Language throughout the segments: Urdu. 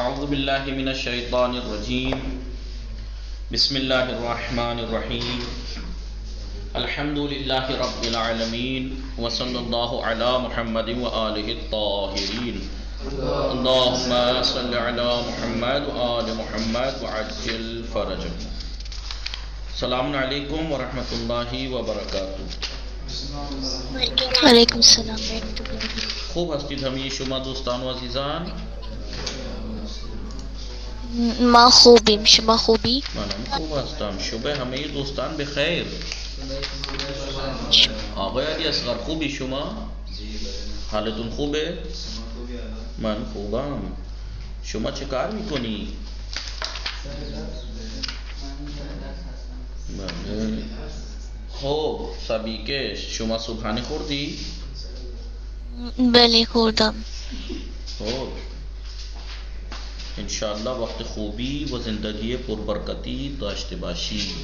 اعوذ باللہ من الشیطان الرجیم بسم اللہ الرحمن الرحیم الحمد للہ رب العالمین وصلی اللہ علی محمد وآلہ الطاہرین اللہم صل علی محمد وآل محمد وعجل فرجہ. السلام علیکم ورحمۃ اللہ وبرکاتہ. وعلیکم السلام ورحمۃ اللہ. خوب هستید همه شما دوستان و عزیزان؟ ما خوبیم، شما خوبی؟ منم خوب هستم. شبه همه دوستان بخیر. آقای علی اصغر خوبی شما؟ حالتون خوبه؟ من خوبم. شما چه کار میکنی؟ خوب سبیکه شما صبحانه خوردی؟ بله خوردم. خوب انشاءاللہ وقت خوبی و زندگی پربرکتی داشته باشید.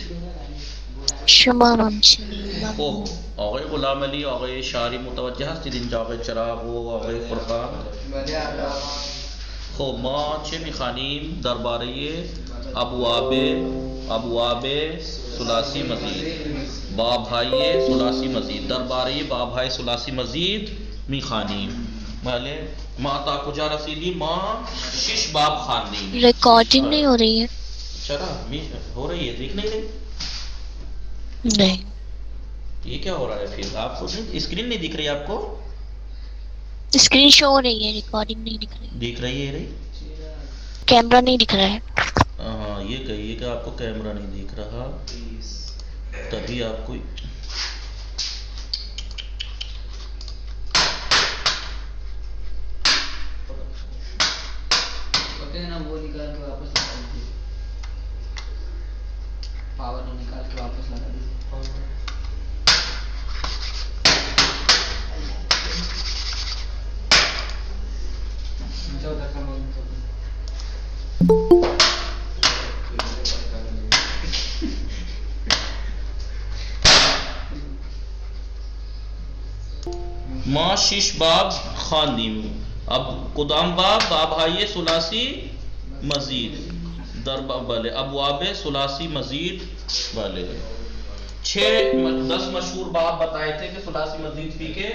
شما همچنین. خب آقای غلام علی، آقای شاری متوجه هستید اینجا؟ آقای چراغ و آقای فرقان. خب ما چه میخوانیم درباره ابواب ثلاثی مزید، بابهای ثلاثی مزید، درباره بابهای ثلاثی مزید میخوانیم. بله ما تا کجا رسیدیم؟ ما 6 باب خواندیم. ریکارڈنگ نہیں ہو رہی ہے؟ چرا ہو رہی ہے؟ دیکھ نہیں رہی؟ نہیں. یہ کیا ہو رہا ہے پھر؟ آپ کو اسکرین نہیں دکھ رہی؟ آپ کو اسکرین شو ہو رہی ہے، ریکارڈنگ نہیں دکھ رہی. دکھ رہی ہے؟ کیمرہ نہیں دکھ رہا ہے. ہاں یہ کہیے کہ آپ کو کیمرہ نہیں دکھ رہا، تبھی آپ کو وہ نکال کے واپس لگا دیجیے، پاور نکال کے واپس لگا دیجیے. ما 6 باب خواندیم. اب کدام باب؟ بابهای ثلاثی مزید در بلے ابواب ثلاثی مزید. بلے 10 مشہور باب بتائے تھے کہ ثلاثی مزید فی کے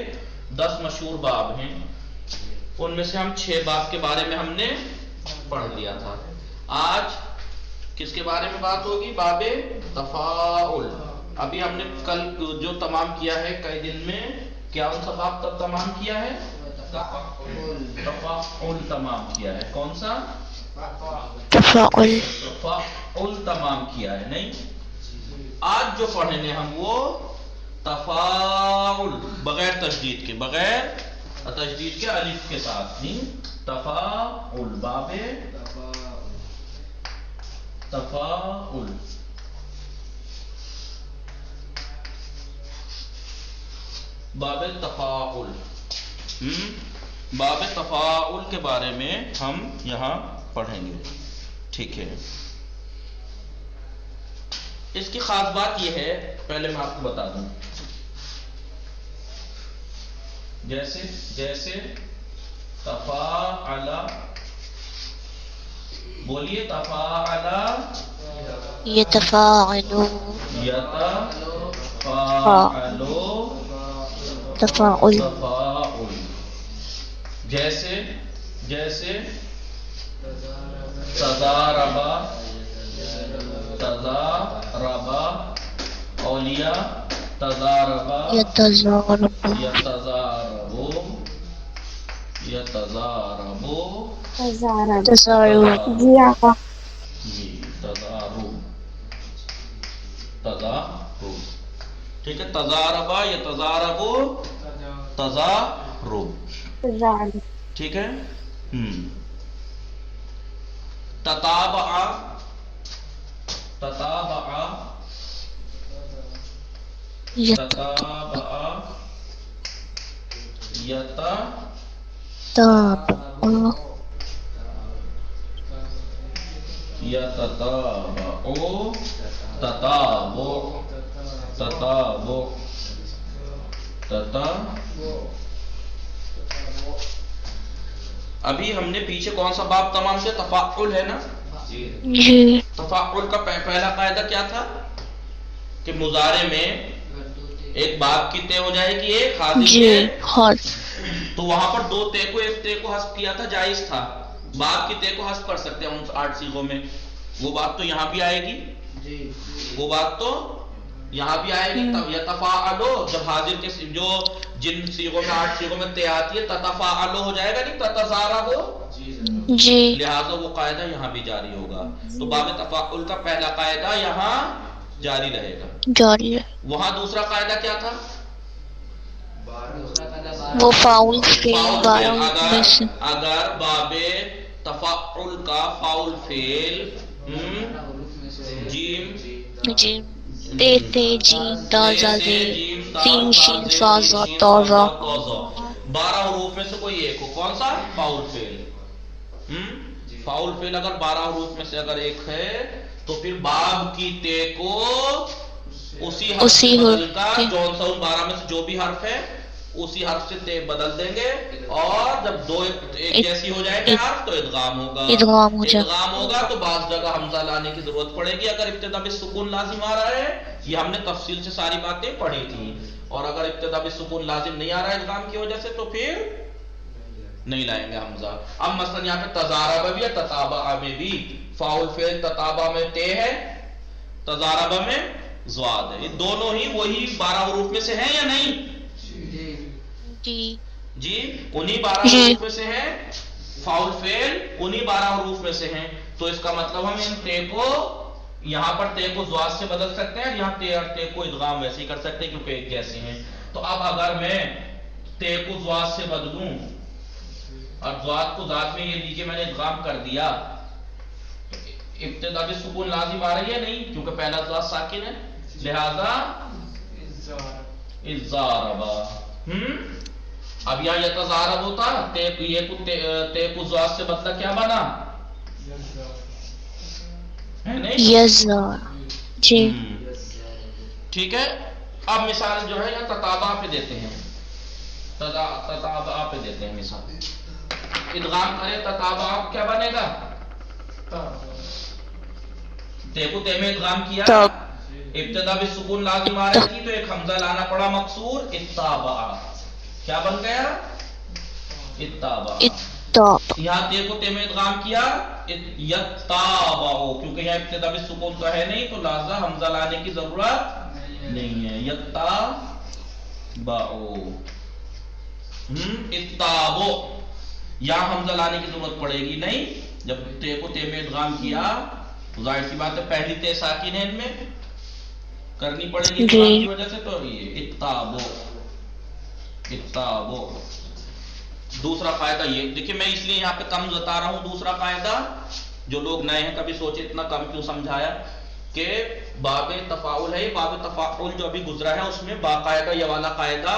10 مشہور باب ہیں. ان میں سے ہم 6 باب کے بارے میں ہم نے پڑھ لیا تھا. آج کس کے بارے میں بات ہوگی؟ باب تفاعل. ابھی ہم نے کل جو تمام کیا ہے کئی دن میں، کیا ان سا باب تب تمام کیا ہے؟ تفاعل تمام کیا ہے. کون سا؟ تفاعل. تفاعل تمام کیا ہے. نہیں، آج جو پڑھیں ہم وہ تفاعل بغیر تشدید کے، بغیر تشدید کے، الف کے ساتھ. نہیں، تفاعل، باب تفاعل. باب تفاعل. باب تفاعل کے بارے میں ہم یہاں پڑھیں گے. ٹھیک ہے. اس کی خاص بات یہ ہے، پہلے میں آپ کو بتا دوں. جیسے تفاعل، بولیے تفاعل، یتفاعل، یتفاعل، تفاعل. تفاعل. جیسے تضارب، اولیاء تضارب، یتضارب، تضارب. جی آقا. تضارب. ٹھیک ہے. تضارب یتضارب، تضارب. ٹھیک ہے. تتابع، تتابع، تتابع، یتتابع، تتابع، تتابع، تتابع. ابھی ہم نے پیچھے کون سا باب تمام سے تفاعل ہے نا؟ جی تفاعل کا پہلا قاعدہ کیا تھا کہ مضارع میں ایک باب کی تے ہو جائے گی ایک حاضر جی میں، ہاں تو وہاں پر دو تے کو ایک تے کو حذف کیا تھا، جائز تھا. باب کی تے کو حذف کر سکتے ہیں ان 8 صیغوں میں. وہ بات تو یہاں بھی آئے گی، جی وہ بات تو یہاں بھی آئے گی. یتفاعلو جب حاضر کے جو جن صیغوں میں 8 صیغوں میں تے آتی ہے تتفاعلو ہو جائے گا، نہیں تتزاربو. جی لہٰذا وہ قاعدہ یہاں بھی جاری ہوگا. تو باب تفاعل کا پہلا قاعدہ یہاں جاری رہے گا. جاری ہے. وہاں دوسرا قاعدہ کیا تھا؟ دوسرا قاعدہ وہ فاؤل فیل فاؤل 12 فعل. میں سے اگر باب تفاعل کا فاؤل فعل حروف میں سے جیم جی تے تے جیم تا زا زے سین شین صا زا تا زا 12 حروف میں سے کوئی ایک ہو. کون سا؟ فاؤل فعل. فاؤل فعل اگر 12 حروف میں سے اگر ایک ہے تو پھر باب کی تے کو اسی حرف سے بدل کر جون سا ان 12 میں سے جو بھی حرف ہے اسی حرف سے تے بدل دیں گے، اور جب دو ایک جیسی ہو جائے گی حرف تو ادغام ہوگا. ادغام ہو جائے. ادغام ہوگا تو بعض جگہ حمزہ لانے کی ضرورت پڑے گی اگر ابتدا میں سکون لازم آ رہا ہے. یہ ہم نے تفصیل سے ساری باتیں پڑھی تھی. اور اگر ابتدا میں سکون لازم نہیں آ رہا ہے ادغام کی وجہ سے تو پھر نہیں لائیں گے حمزہ. اب مثلا یہاں پہ تزاربہ بھی ہے، تتابع میں بھی فاؤل فعل تتابع میں تے ہے، تزاربہ میں زواد ہے. یہ دونوں ہی وہی 12 حروف میں سے ہیں یا نہیں؟ جی جی انہی 12 حروف میں سے ہیں. فاؤل فعل انہی 12 حروف میں سے ہیں. تو اس کا مطلب ہم ان تے کو یہاں پر تے کو زواد سے بدل سکتے ہیں، یہاں تے اور تے کو ادغام ویسے ہی کر سکتے ہیں کیونکہ ایک جیسے ہیں. تو اب اگر میں تے کو زواد سے بدلوں اور زواد کو ذات میں یہ لیجیے میں نے ادغام کر دیا، ابتدا بھی سکون لازم آ رہی ہے نہیں کیونکہ پہلا زواد ساکن ہے، لہذا اضاربا. اب یہاں یتزارب ہوتا تے کو زواد سے بدلا کیا بنا؟ ہے نہیں؟ یزار. جی ٹھیک ہے. اب مثال جو ہے یہاں تتابع پہ دیتے ہیں، تتابع پہ دیتے ہیں مثال. ادغام کرے تتابع کیا بنے گا؟ تے کو تے میں ادغام کیا، ابتدا بھی سکون لازم آ رہی تھی تو ایک حمزہ لانا پڑا مکسور، اتابع. کیا بن گیا؟ اتابع. یہاں تے کو تے میں ادغام کیا یتابع، کیونکہ یہاں ابتدا بھی سکون تو ہے نہیں تو لہذا حمزہ لانے کی ضرورت نہیں ہے. یتابع اتابع، یہاں حمزہ لانے کی ضرورت پڑے گی نہیں. جب تے کو تے میں ادغام کیا ظاہر سی بات ہے پہلی تے ساکن ہے، ان میں کرنی پڑے گی ادغام کی وجہ سے. تو یہ اتابع اتابع. دوسرا قاعدہ یہ دیکھیے، میں اس لیے یہاں پہ کم بتا رہا ہوں. دوسرا قاعدہ جو لوگ نئے ہیں کبھی سوچے اتنا کم کیوں سمجھایا، کہ باب تفاعل ہے. باب تفاعل جو ابھی گزرا ہے اس میں باقاعدہ یہ والا قاعدہ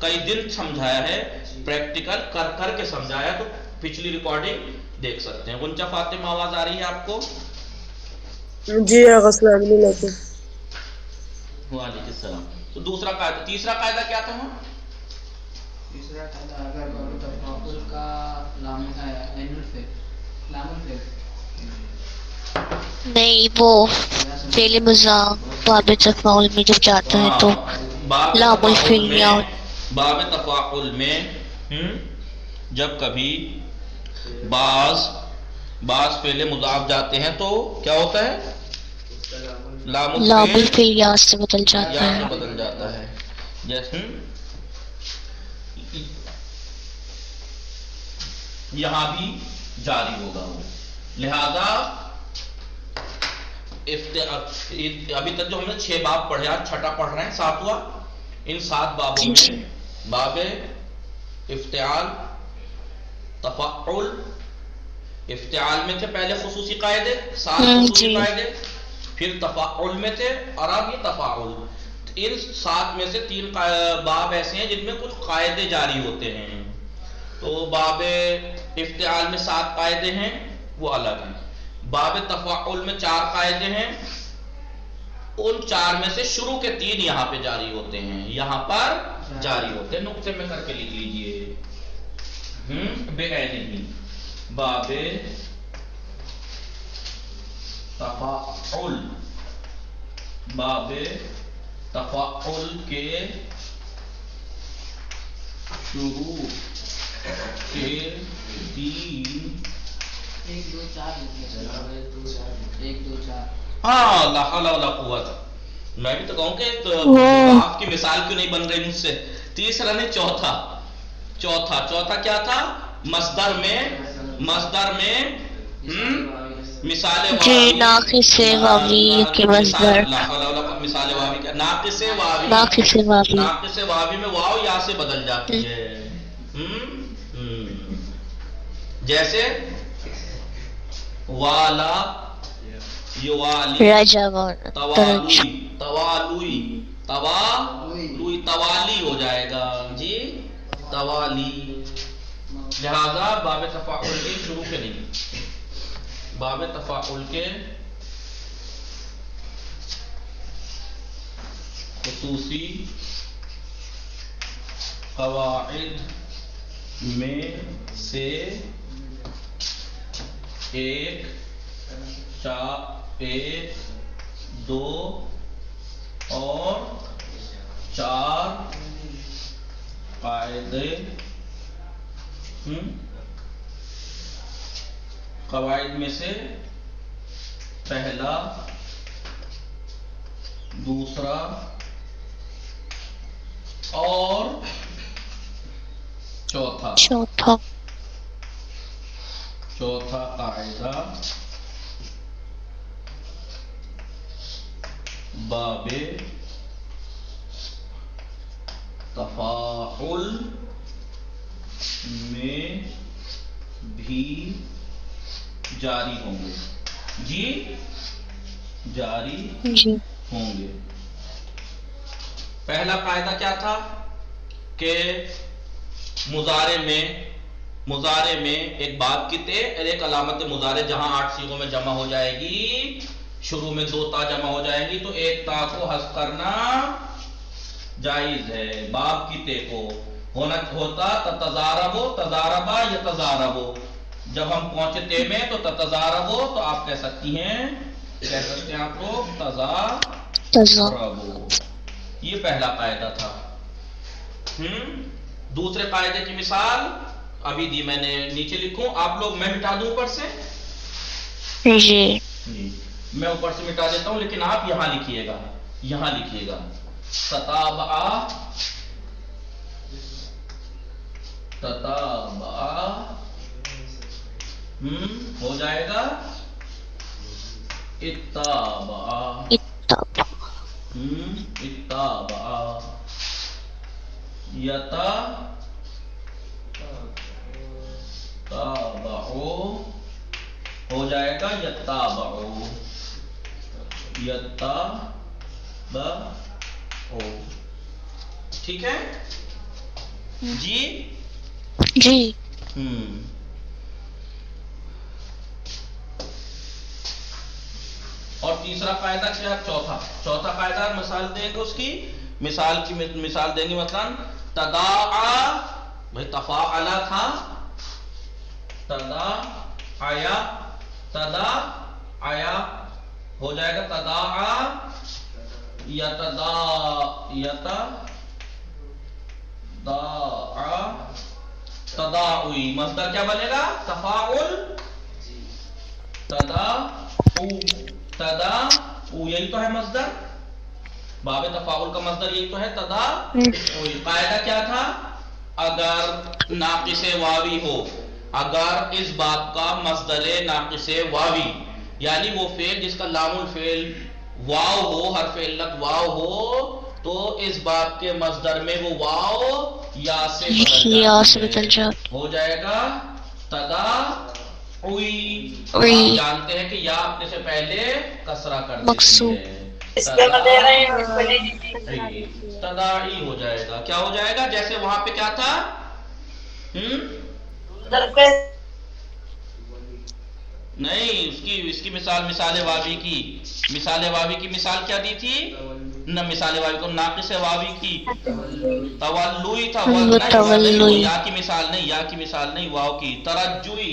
کئی دن سمجھایا ہے، پریکٹیکل کر کر کے سمجھایا. تو پچھلی ریکارڈنگ دیکھ سکتے ہیں. غنچہ فاطمہ آواز آ رہی ہے آپ کو؟ جی السلام علیکم. وعلیکم السلام. تو دوسرا قاعدہ. تیسرا قاعدہ کیا تھا؟ تیسرا قاعدہ اگر باب تفاعل کا لام الفعل نہیں، وہ فعل مضارع باب تفاعل میں جب جاتا ہے تو لام الفعل یا باب تفاعل میں جب کبھی بعض فعل مضاف جاتے ہیں تو کیا ہوتا ہے؟ لام الفعل یا سے بدل جاتا ہے. بدل جاتا ہے. جیسے یہاں بھی جاری ہوگا وہ. لہذا ابھی تک جو ہم نے 6 باب پڑھے، آج چھٹا پڑھ رہے ہیں، 7واں. ان 7 بابوں میں باب افتعال، تفاعل. افتعال میں تھے پہلے خصوصی قاعدے، 7 خصوصی قاعدے، پھر تفاعل میں تھے، اور اب یہ تفاعل. ان 7 میں سے 3 باب ایسے ہیں جن میں کچھ قاعدے جاری ہوتے ہیں. تو باب افتعال میں 7 قاعدے ہیں، وہ الگ ہیں. باب تفاعل میں 4 قاعدے ہیں، ان 4 میں سے شروع کے 3 یہاں پہ جاری ہوتے ہیں، یہاں پر جاری ہوتے ہیں. نقطے میں کر کے لکھ لیجئے بے عینی. باب تفاعل، باب تفاعل کے شروع کے 3 1 2 4 1 2 4 ہاں لا حول ولا قوت. میں بھی تو کہوں کہ آپ کی مثال کیوں نہیں بن رہی مجھ سے. تیسرا نہیں، چوتھا کیا تھا؟ مصدر میں مثال جی واوی، ناقص واوی کے مصدر، مثال واوی کا ناقص واوی، ناقص واوی. ناقص واوی میں واو یا سے بدل جاتی ہے. جیسے والا یوالی، رجا ترج، توالی ہو جائے گا جی، توالی. لہذا باب تفاعل کے شروع کے نہیں، باب تفاعل کے خصوصی قواعد میں سے ایک 2 اور 4 قاعدے قواعد میں سے پہلا، دوسرا اور چوتھا قاعدہ باب تفاعل میں بھی جاری ہوں گے جی، جاری جی ہوں گے. پہلا قاعدہ کیا تھا کہ مضارع میں ایک باب کی تے اور ایک علامت مضارع جہاں 8 صیغوں میں جمع ہو جائے گی، شروع میں 2 تا جمع ہو جائیں گی تو ایک تا کو حذف کرنا جائز ہے. باب کی تے کو ہوتا تضاربا یا تضاربو. جب ہم پہنچے تے میں تو تضاربو تو آپ کہہ سکتے ہیں آپ لوگ تضاربو. یہ پہلا قاعدہ تھا. دوسرے قاعدے کی مثال ابھی دی میں نے، نیچے لکھوں آپ لوگ، میں مٹا دوں اوپر سے، جی میں اوپر سے مٹا دیتا ہوں لیکن آپ یہاں لکھیے گا. تتابع ہو جائے گا اتابع، یتابعو ہو جائے گا یتابعو. ٹھیک ہے جی. اور تیسرا قاعدہ کیا؟ چوتھا قاعدہ مثال دیں گے، اس کی مثال دیں گے. مثلا تداعا، بھائی تفاعلا تھا، تداعیا ہو جائے گا تداعا تداعی. مصدر کیا بنے گا؟ تفاعل، تداعو یہی تو ہے مصدر، باب تفاعل کا مصدر یہی تو ہے تداعی. قاعدہ کیا تھا؟ اگر ناقص واوی ہو، اگر اس باب کا مصدر ناقص واوی یعنی وہ فعل جس کا لام الفعل واو ہو، حرف علت واو ہو، تو اس باب کے مصدر میں وہ واو یا سے بدل جاتی ہے، ہو جائے گا تداعی. آپ جانتے ہیں کہ یا اپنے سے پہلے کسرہ کر دیتی ہے، تداعی ہو جائے گا. کیا ہو جائے گا؟ جیسے وہاں پہ کیا تھا، نہیں اس کی مثال واوی کی مثال کیا دی تھی؟ نہ مثال واوی کو ناقص واوی کی تولوی تھا، یا کی مثال نہیں، واو کی ترجوی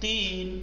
3।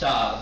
4।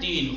3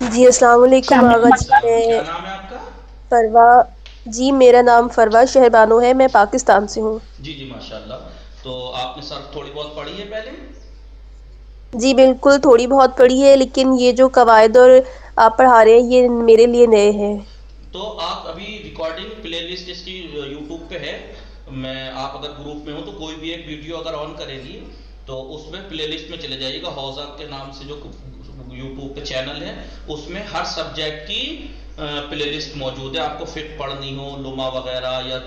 جی السلام علیکم آغا جی. کیا میں نام ہے آپ کا؟ فروا. جی میرا نام فروا شہبانو ہے. میں پاکستان سے ہوں. جی جی ماشاء اللہ. تو آپ نے سر تھوڑی بہت پڑھی ہے پہلے؟ جی بالکل تھوڑی بہت پڑھی ہے، لیکن یہ جو قواعد اور آپ پڑھا رہے ہیں یہ میرے لیے نئے ہیں. تو آپ ابھی ریکارڈنگ پلے لسٹ اس کی یوٹیوب پہ ہے. میں آپ اگر گروپ میں ہو تو کوئی بھی ایک ویڈیو اگر آن کریں گی تو اس میں پلے لسٹ میں چلے جائیے گا. حوضہ کے نام سے جو یوٹیوب پہ چینل ہے اس میں ہر سبجیکٹ کی پلے لسٹ موجود ہے. آپ کو فٹ پڑھنی ہو، لما وغیرہ یا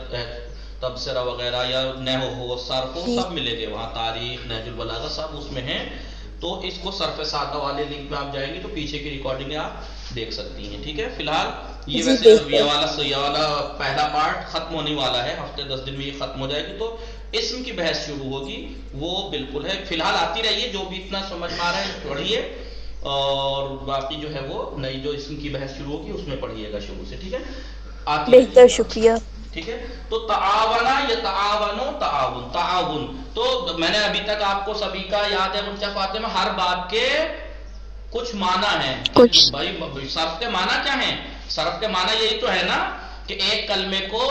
تبصرہ وغیرہ یا نحو ہو، صرف ہو، جی سب ملے گے وہاں. تاریخ، نہج البلاغہ سب اس میں ہیں. تو اس کو صرف سادہ والے لنک پہ آپ جائیں گے تو پیچھے کی ریکارڈنگ آپ دیکھ سکتی ہیں. ٹھیک ہے. فی الحال یہ جی ویسے دیکھتے یہ والا پہلا پارٹ ختم ہونے والا ہے. ہفتے 10 دن میں یہ ختم ہو جائے گی تو اسم کی بحث شروع ہوگی. وہ بالکل ہے. فی الحال آتی رہیے، جو بھی اتنا سمجھ میں آ رہا ہے پڑھیے، اور باقی جو ہے وہ نئی جو اسم کی بحث شروع ہوگی اس میں پڑھیے گا شروع سے. ٹھیک ہے. آتی بہتر، رہیے گا. شکریہ. ٹھیک ہے. تو تعاونا یا تعاونو، تعاون تعاون. تو میں نے ابھی تک آپ کو سبھی کا یاد ہے غنچہ فاطمہ ہر بات کے کچھ معنی ہیں کہ کچھ بھائی صرف کے معنی کیا ہیں. صرف کے معنی یہی تو ہے نا کہ ایک کلمے کو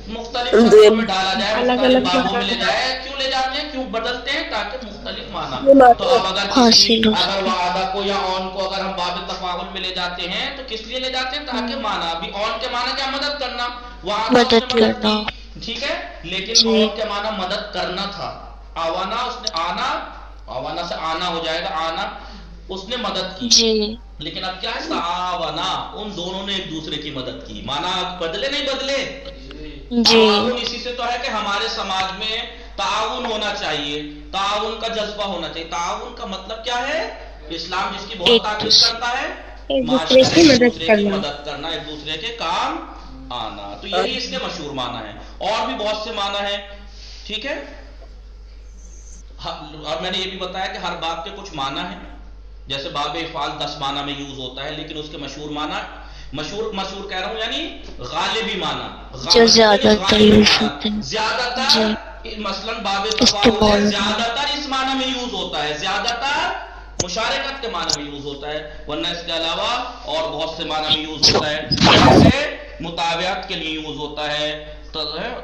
مختلف شکلوں میں ڈالا جائے، مختلف بابوں میں لے جائے. کیوں لے جاتے ہیں، کیوں بدلتے ہیں؟ تاکہ مختلف معنی. تو اب اگر کسی حاصل ہو اگر سکے. وعدہ کو یا اون کو اگر ہم باب تفاعل میں لے جاتے ہیں تو کس لیے لے جاتے ہیں؟ تاکہ معنی. ابھی اون کے معنی کیا؟ مدد کرنا. وعدہ اس نے مدد مدد کرنا. کی. ٹھیک ہے. لیکن جی اون کے معنی مدد کرنا تھا. آوانا اس نے آنا، آوانا سے آنا ہو جائے گا، آنا اس نے مدد کی. جی لیکن اب کیا ہے؟ تعاونا، ان دونوں نے ایک دوسرے کی مدد کی. معنی بدلے نہیں بدلے. جی تعاون اسی سے تو ہے کہ ہمارے سماج میں تعاون ہونا چاہیے، تعاون کا جذبہ ہونا چاہیے. تعاون کا مطلب کیا ہے؟ اسلام جس کی بہت ایک تاکید دوسرے کرتا ہے، ایک دوسرے معاشرے کی میں ایک مدد دوسرے کی کرنا. مدد کرنا، ایک دوسرے کے کام آنا. تو یہی اس کے مشہور معنی ہیں. اور بھی بہت سے معنی ہیں. ٹھیک ہے. اور میں نے یہ بھی بتایا کہ ہر باب کے کچھ معنی ہیں. جیسے باب افعال 10 معنی میں یوز ہوتا ہے، لیکن اس کے مشہور معنی مشہور کہہ رہا ہوں یعنی غالبی معنی. جو مشہور یعنی زیادہ تر غالبی یوز ہوتے معنی. ہیں. زیادہ جی تر مثلا باب تفاعل ہے، استعمال ہوتے ہیں. زیادہ تر اس معنی میں یوز ہوتا ہے. زیادہ تر مشارکت کے معنی میں یوز ہوتا ہے، ورنہ اس کے علاوہ اور بہت سے معنی میں یوز ہوتا ہے. جیسے مطابعت کے لیے یوز ہوتا ہے،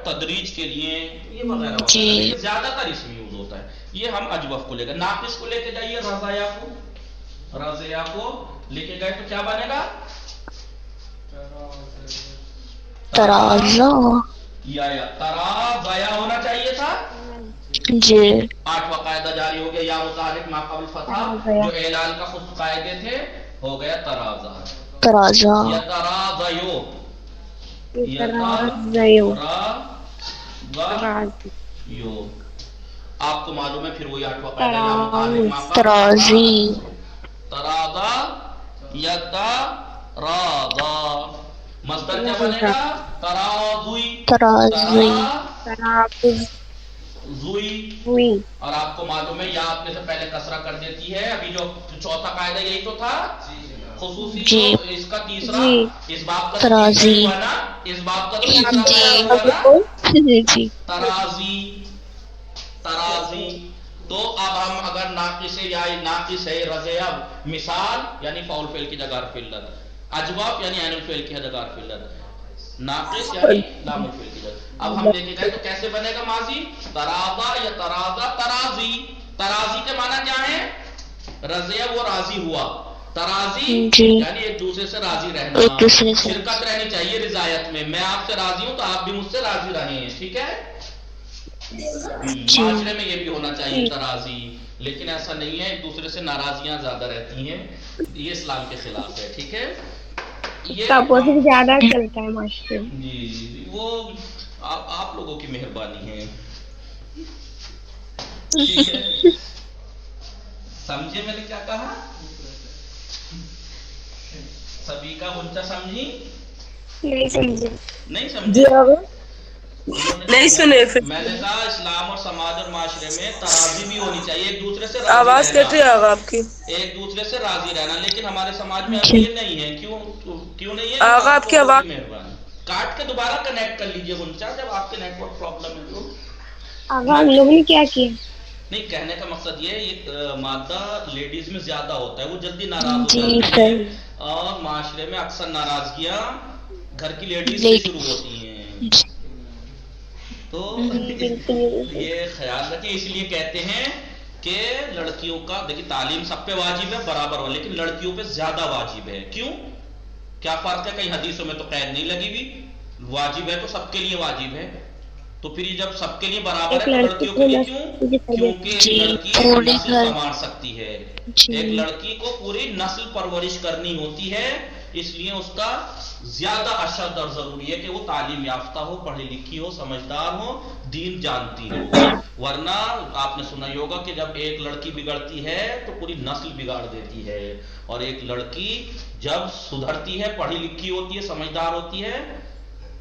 تدریج کے لیے، یہ وغیرہ جی وغیرہ. لیکن زیادہ تر اس میں یوز ہوتا ہے. یہ ہم اجوف کو لے کر. ناقص کو لے کے جائیے رضایا کو. رضایا کو لے کے گئے تو کیا بنے گا؟ ترازا. یا ترازایا ہونا چاہیے تھا. جی 8واں قاعدہ جاری ہو گیا، یا متحرک ما قبل فتح، جو اعلان کا خود قاعدے تھے ہو گیا ترازا. ترازا. یا ترازیو، یا ترازیو. آپ کو معلوم ہے پھر وہی 8واں قاعدہ، یا متحرک ما قبل ترازی. ترازا یا ترازا. مصدر کیا بنے گا؟ ترازوی. ترازی. ترازوی. اور آپ کو معلوم ہے یا آپ نے سے پہلے کسرہ کر دیتی ہے. ابھی جو چوتھا قاعدہ یہی تو تھا خصوصی. جی جو اس کا تیسرا، اس باب کا تو تیسرا ترازی. ہی ہوا نا. اس باب کا تو تیسرا جی قاعدہ ہوا نا. جی ترازی. ترازی. تو اب ہم اگر ناقص یا ناقص ہے رضیہ مثال یعنی فاعل فعل کی جگہ حرف علت، اجواف یعنی عین الفعل کی جگہ حرف علت، ناقص یعنی لام الفعل کی جگہ. اب ہم دیکھیں گے تو کیسے بنے گا ماضی؟ ترازا یا ترازا. ترازی. ترازی کے معنی کیا ہے؟ رضیہ وہ راضی ہوا. ترازی جی یعنی ایک دوسرے سے راضی رہنا، ایک دوسرے سے. شرکت رہنی چاہیے رضایت میں. میں آپ سے راضی ہوں تو آپ بھی مجھ سے راضی رہے ہیں. ٹھیک ہے. جی معاشرے میں یہ بھی ہونا چاہیے ترازی. لیکن ایسا نہیں ہے، ایک دوسرے سے ناراضیاں زیادہ رہتی ہیں. یہ اسلام کے خلاف ہے. ٹھیک ہے. یہ زیادہ چلتا ہے معاشرے میں. جی وہ آپ لوگوں کی مہربانی ہے. ٹھیک ہے. سمجھے میں نے کیا کہا؟ سبھی کا غنچہ سمجھی؟ نہیں سمجھے. نہیں جی سمجھے؟ آغا نہیں سنے. میں نے کہا اسلام اور سماج اور معاشرے میں ترازی بھی ہونی چاہیے، ایک دوسرے سے راضی آواز رہنا، کٹ رہی ہے آغا آپ کی. ایک دوسرے سے راضی رہنا. لیکن ہمارے سماج میں ابھی جی یہ نہیں ہے. کیوں نہیں ہے؟ آغا آپ آپ کی لوگوں آواز. کی مہربانی. کاٹ کے دوبارہ کنیکٹ کر لیجئے غنچہ جب آپ کے نیٹ ورک پرابلم ہے تو. آغا ہم لوگوں نے کیا کیا؟ نہیں کہنے کا مقصد یہ ہے یہ مادہ لیڈیز میں زیادہ ہوتا ہے، وہ جلدی ناراض ہو جی جاتی ہے، صحیح اور معاشرے میں اکثر ناراضگیاں گھر کی لیڈیز سے شروع ہوتی ہیں، تو یہ خیال رکھیں۔ اس لیے کہتے ہیں کہ لڑکیوں کا دیکھیے تعلیم سب پہ واجب ہے برابر ہو، لیکن لڑکیوں پہ زیادہ واجب ہے۔ کیوں؟ کیا فرق ہے؟ کئی حدیثوں میں تو قید نہیں لگی ہوئی، واجب ہے تو سب کے لیے واجب ہے، تو پھر یہ جب سب کے لیے برابر ہے تو لڑکیوں کے لیے کیوں؟ کیونکہ ایک لڑکی ایک نسل سنوار سکتی ہے، ایک لڑکی کو پوری نسل پرورش کرنی ہوتی ہے، اس لیے اس کا زیادہ اشد اور ضروری ہے کہ وہ تعلیم یافتہ ہو، پڑھی لکھی ہو، سمجھدار ہو، دین جانتی ہو، ورنہ آپ نے سنا ہی ہوگا کہ جب ایک لڑکی بگڑتی ہے تو پوری نسل بگاڑ دیتی ہے، اور ایک لڑکی جب سدھرتی ہے، پڑھی لکھی ہوتی ہے، سمجھدار ہوتی ہے،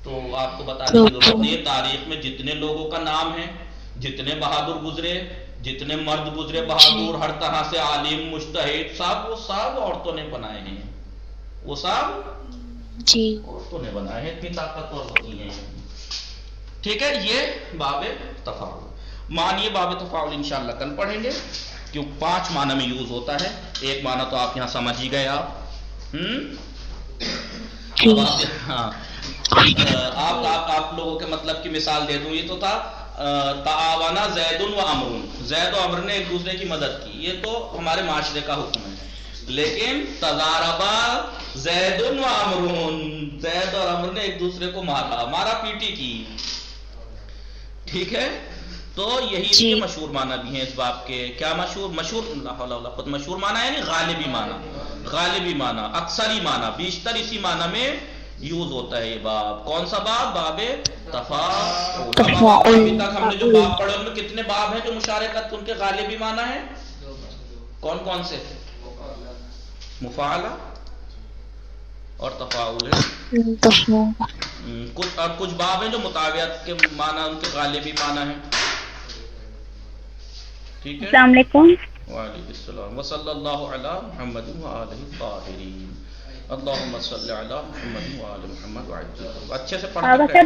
تو آپ کو بتانے کی ضرورت نہیں ہے تاریخ میں جتنے لوگوں کا نام ہے، جتنے بہادر گزرے، جتنے مرد گزرے بہادر، ہر طرح سے عالم مجتہد، سب وہ سب عورتوں نے بنائے ہیں، وہ سب جی عورتوں نے بنائے ہیں، اتنی طاقتور ہوتی ہیں۔ ٹھیک ہے، یہ باب تفاعل معنی، باب تفاعل انشاءاللہ کل پڑھیں گے، کیوں 5 معنی میں یوز ہوتا ہے، ایک معنی تو آپ یہاں سمجھ ہی گئے آپ ہاں آپ لوگوں کے مطلب کی مثال دے دوں، یہ تو تھا تعاونا زید و عمر، زید و عمر نے ایک دوسرے کی مدد کی، یہ تو ہمارے معاشرے کا حکم ہے، لیکن تضاربا زید و عمر، زید اور عمر نے ایک دوسرے کو مارا پیٹی کی، ٹھیک ہے، تو یہی اس کے مشہور معنی بھی ہیں اس باب کے۔ کیا مشہور لا حول ولا قوت، مشہور معنی ہے غالبی معنی، اکثری معنی، بیشتر اسی معنی میں یوز ہوتا ہے یہ باب۔ کون سا باب؟ باب تفاعل۔ ابھی تک ہم نے جو باب پڑھے ان میں کتنے باب ہیں جو مشارکت ان کے غالبی معنی ہیں؟ کون کون سے؟ مفاعلہ اور تفاعل ہے، کچھ باب ہیں جو مطابعت کے معنی ان کے غالبی معنی ہیں، ٹھیک ہے۔ السلام علیکم۔ وعلیکم السلام۔ وصلی اللہ علی محمد وآلہ الطاہرین، اللہم صلی علی محمد وآل محمد وعجل۔ اچھے سے پڑھ کے